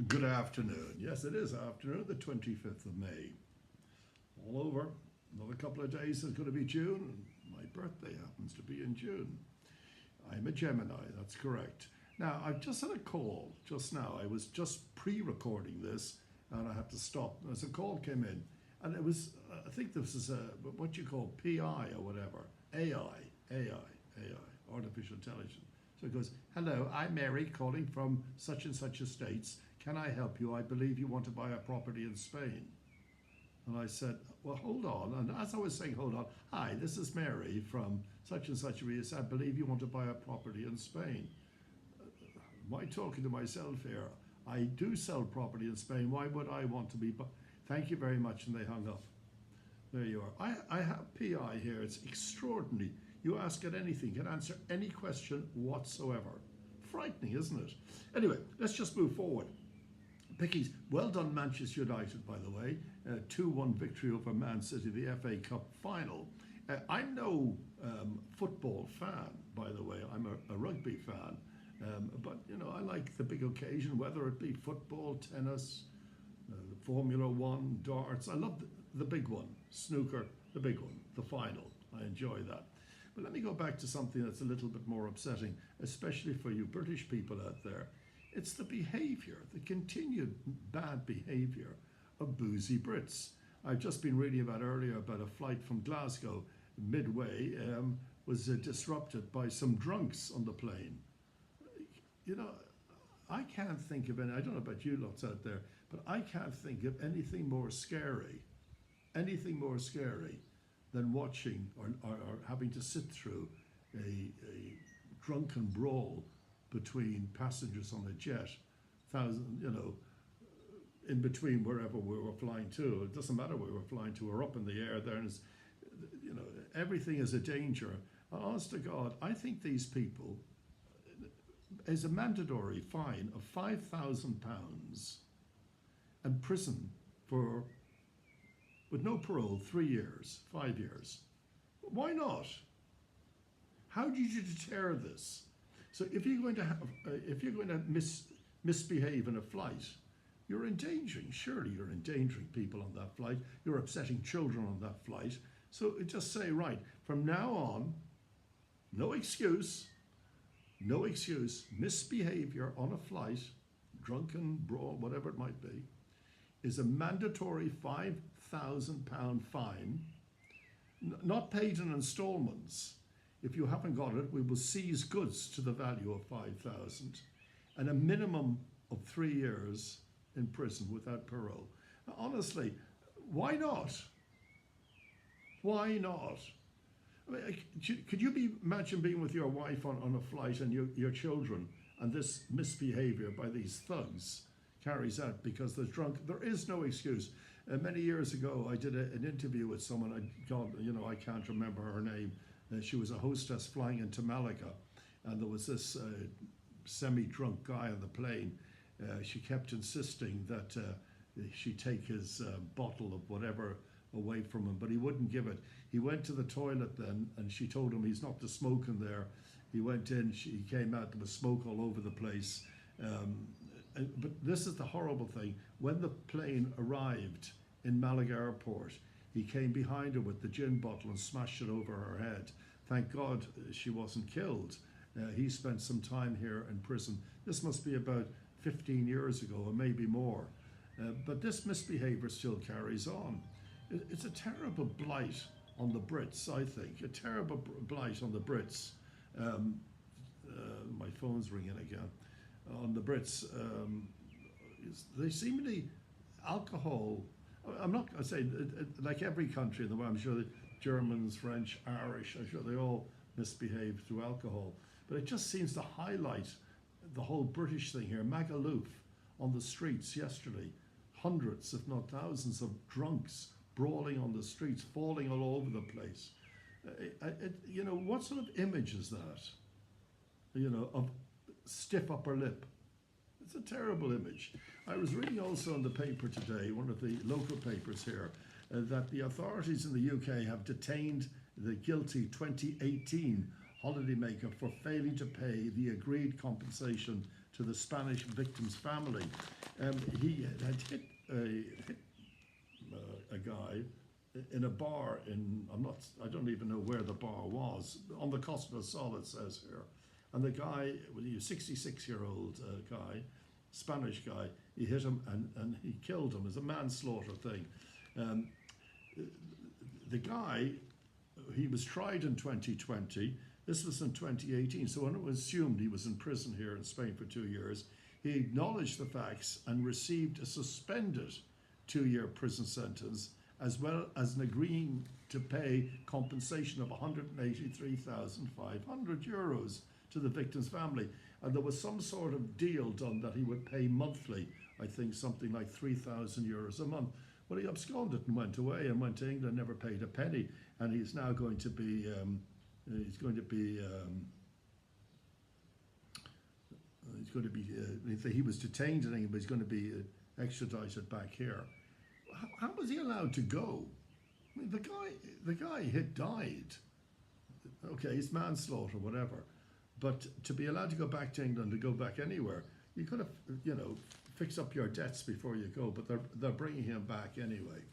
Good afternoon. Yes, it is afternoon, the 25th of May. All over. Another couple of days is going to be June. And my birthday happens to be in June. I'm a Gemini, that's correct. Now, I've just had a call just now. I was just pre-recording this and I had to stop. As a call came in, and it was, I think this is what you call PI or whatever, AI, artificial intelligence. So it goes, hello, I'm Mary calling from such and such estates. Can I help you? I believe you want to buy a property in Spain. And I said, well, hold on. And as I was saying, hold on, hi, this is Mary from such and such. I believe you want to buy a property in Spain. Am I talking to myself here? I do sell property in Spain. Why would I want to be? Thank you very much. And they hung up. There you are. I have PI here. It's extraordinary. You ask it anything, can answer any question whatsoever. Frightening, isn't it? Anyway, let's just move forward. Pickies, well done Manchester United, by the way. 2-1 victory over Man City, the FA Cup final. I'm no football fan, by the way. I'm a rugby fan. But, you know, I like the big occasion, whether it be football, tennis, Formula One, darts. I love the big one, snooker, the big one, the final. I enjoy that. But let me go back to something that's a little bit more upsetting, especially for you British people out there. It's the behaviour, the continued bad behaviour of boozy Brits. I've just been reading about earlier about a flight from Glasgow midway was disrupted by some drunks on the plane. You know, I can't think of any, I don't know about you lots out there, but I can't think of anything more scary than watching or having to sit through a drunken brawl between passengers on a jet, in between wherever we were flying to. It doesn't matter where we're flying to, we're up in the air there, and everything is a danger. Honest to God, I think these people, is a mandatory fine of £5,000 and prison for, with no parole, 3 years, 5 years. Why not? How do you deter this? So if you're going to misbehave in a flight, surely you're endangering people on that flight. You're upsetting children on that flight. So just say, right, from now on, no excuse, misbehavior on a flight, drunken brawl, whatever it might be, is a mandatory £5,000 fine, not paid in installments. If you haven't got it, we will seize goods to the value of 5,000 and a minimum of 3 years in prison without parole. Now, honestly, why not? Why not? I mean, could you imagine being with your wife on a flight and your children, and this misbehavior by these thugs carries out because they're drunk? There is no excuse. Many years ago, I did an interview with someone. I can't remember her name. She was a hostess flying into Malaga, and there was this semi-drunk guy on the plane. She kept insisting that she take his bottle of whatever away from him, but he wouldn't give it. He went to the toilet then, and she told him he's not to smoke in there. He went in, he came out, there was smoke all over the place. But this is the horrible thing. When the plane arrived in Malaga Airport, he came behind her with the gin bottle and smashed it over her head. Thank God she wasn't killed. He spent some time here in prison. This must be about 15 years ago, or maybe more. But this misbehavior still carries on. It's a terrible blight on the Brits, I think. A terrible blight on the Brits. My phone's ringing again. On the Brits, they seemingly, alcohol, I'm not going to say, like every country in the world, I'm sure the Germans, French, Irish, I'm sure they all misbehave through alcohol. But it just seems to highlight the whole British thing here. Magaluf on the streets yesterday, hundreds, if not thousands, of drunks brawling on the streets, falling all over the place. What sort of image is that? Of stiff upper lip. It's a terrible image. I was reading also in the paper today, one of the local papers here, that the authorities in the UK have detained the guilty 2018 holidaymaker for failing to pay the agreed compensation to the Spanish victim's family. He had hit a guy in a bar in, I don't even know where the bar was, on the Costa del Sol, it says here. And the guy, well, he was a 66-year-old guy, Spanish guy, he hit him and he killed him as a manslaughter thing. The guy, he was tried in 2020. This was in 2018, so when it was assumed he was in prison here in Spain for 2 years, he acknowledged the facts and received a suspended 2-year prison sentence, as well as an agreeing to pay compensation of 183,500 euros to the victim's family. And there was some sort of deal done that he would pay monthly, I think something like 3,000 euros a month. Well, he absconded and went away and went to England, never paid a penny, and he's now going to be, he was detained in England, but he's going to be extradited back here. How was he allowed to go? I mean, the guy had died. Okay, it's manslaughter, whatever. But to be allowed to go back to England, to go back anywhere, you could have, fix up your debts before you go. But they're bringing him back anyway.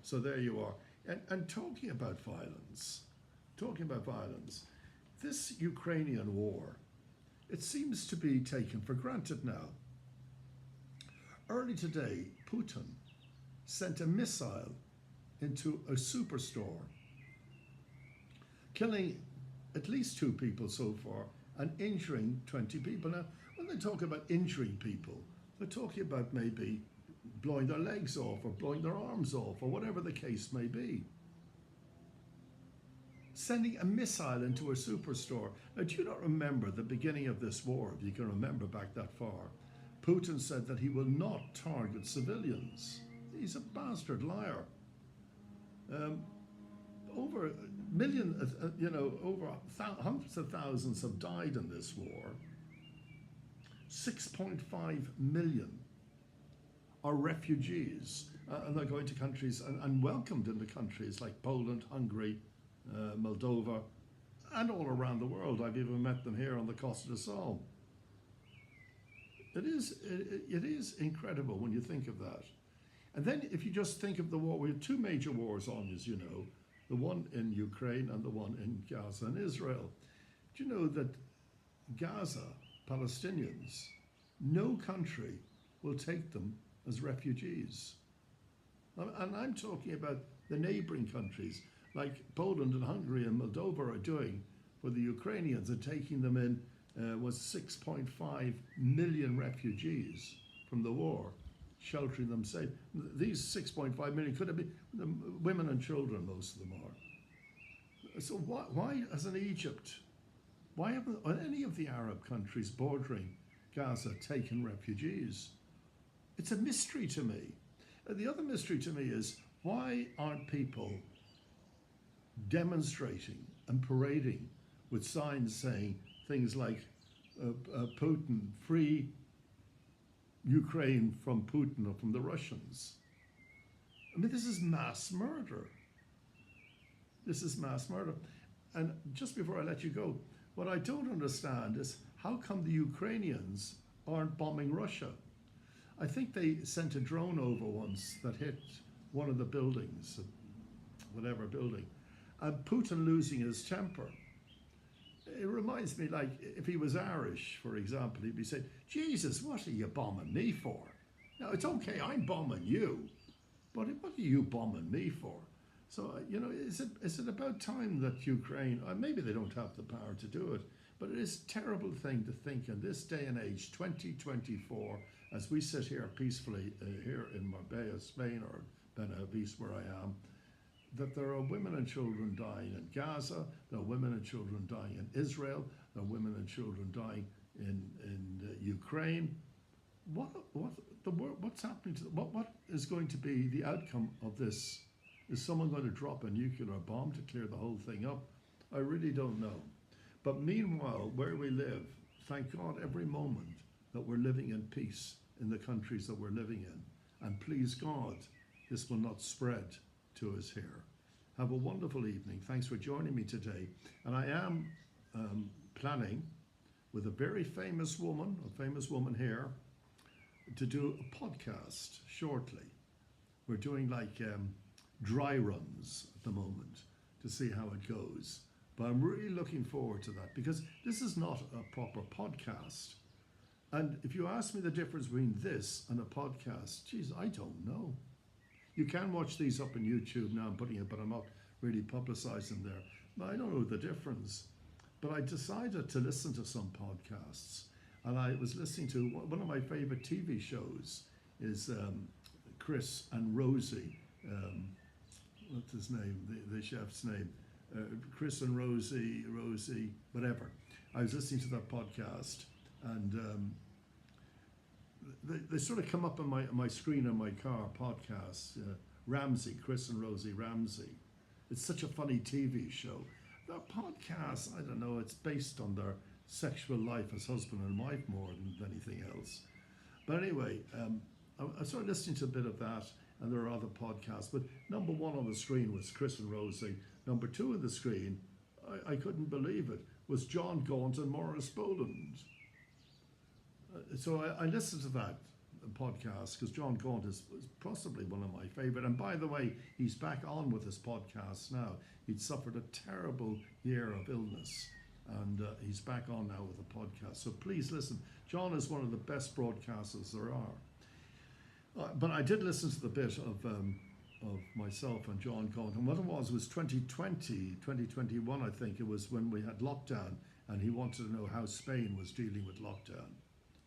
So there you are. And talking about violence, this Ukrainian war, it seems to be taken for granted now. Early today, Putin sent a missile into a superstore, killing at least 2 people so far and injuring 20 people. Now, when they talk about injuring people, they're talking about maybe blowing their legs off or blowing their arms off or whatever the case may be. Sending a missile into a superstore. Now, do you not remember the beginning of this war, if you can remember back that far? Putin said that he will not target civilians. He's a bastard liar. Over a million, hundreds of thousands have died in this war. 6.5 million are refugees, and they're going to countries and welcomed into countries like Poland, Hungary, Moldova, and all around the world. I've even met them here on the Costa del Sol. It is incredible when you think of that. And then if you just think of the war, we have 2 major wars on, as you know, the one in Ukraine and the one in Gaza and Israel. Do you know that Gaza, Palestinians, no country will take them as refugees? And I'm talking about the neighboring countries, like Poland and Hungary and Moldova are doing for the Ukrainians, and taking them in was 6.5 million refugees from the war, sheltering them safe. These 6.5 million could have been women and children, most of them are. So why hasn't Egypt, why haven't any of the Arab countries bordering Gaza taken refugees? It's a mystery to me. The other mystery to me is, why aren't people demonstrating and parading with signs saying things like Putin, free Ukraine from Putin or from the Russians? I mean, this is mass murder. This is mass murder. And just before I let you go, what I don't understand is, how come the Ukrainians aren't bombing Russia? I think they sent a drone over once that hit one of the buildings, whatever building, and Putin losing his temper. It reminds me, like, if he was Irish, for example, he'd be saying, Jesus, what are you bombing me for? Now, it's okay, I'm bombing you, but what are you bombing me for? So, is it about time that Ukraine, maybe they don't have the power to do it, but it is a terrible thing to think in this day and age, 2024, as we sit here peacefully here in Marbella, Spain, or Benavides, where I am, that there are women and children dying in Gaza, there are women and children dying in Israel, there are women and children dying in Ukraine. What's happening to what is going to be the outcome of this? Is someone going to drop a nuclear bomb to clear the whole thing up? I really don't know. But meanwhile, where we live, thank God every moment that we're living in peace in the countries that we're living in. And please God, this will not spread to us here. Have a wonderful evening. Thanks for joining me today. And I am planning with a very famous woman, here, to do a podcast shortly. We're doing like dry runs at the moment to see how it goes. But I'm really looking forward to that because this is not a proper podcast. And if you ask me the difference between this and a podcast, geez, I don't know. You can watch these up on YouTube now. I'm putting it, but I'm not really publicizing there. But I don't know the difference. But I decided to listen to some podcasts. And I was listening to one of my favorite TV shows is Chris and Rosie. What's his name? The chef's name. Chris and Rosie, whatever. I was listening to that podcast, and they sort of come up on my screen on my car. Podcasts, Ramsey, Chris and Rosie Ramsey. It's such a funny TV show. That podcast, I don't know. It's based on their sexual life as husband and wife more than anything else. But anyway, I started listening to a bit of that, and there are other podcasts. But number one on the screen was Chris and Rosie. Number two on the screen, I couldn't believe it, was John Gaunt and Maurice Boland. So I listened to that podcast because John Gaunt is possibly one of my favorite. And by the way, he's back on with his podcast now. He'd suffered a terrible year of illness, and he's back on now with a podcast. So please listen. John is one of the best broadcasters there are. But I did listen to the bit of myself and John Gaunt, and what it was 2021, I think it was, when we had lockdown, and he wanted to know how Spain was dealing with lockdown.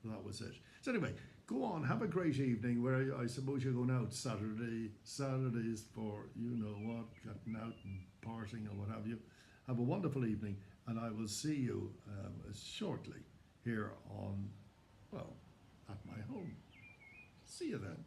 That was it. So anyway, go on, have a great evening, where I suppose you're going out Saturdays for you know what, getting out and partying or what have you. Have a wonderful evening, and I will see you shortly here on, well, at my home. See you then.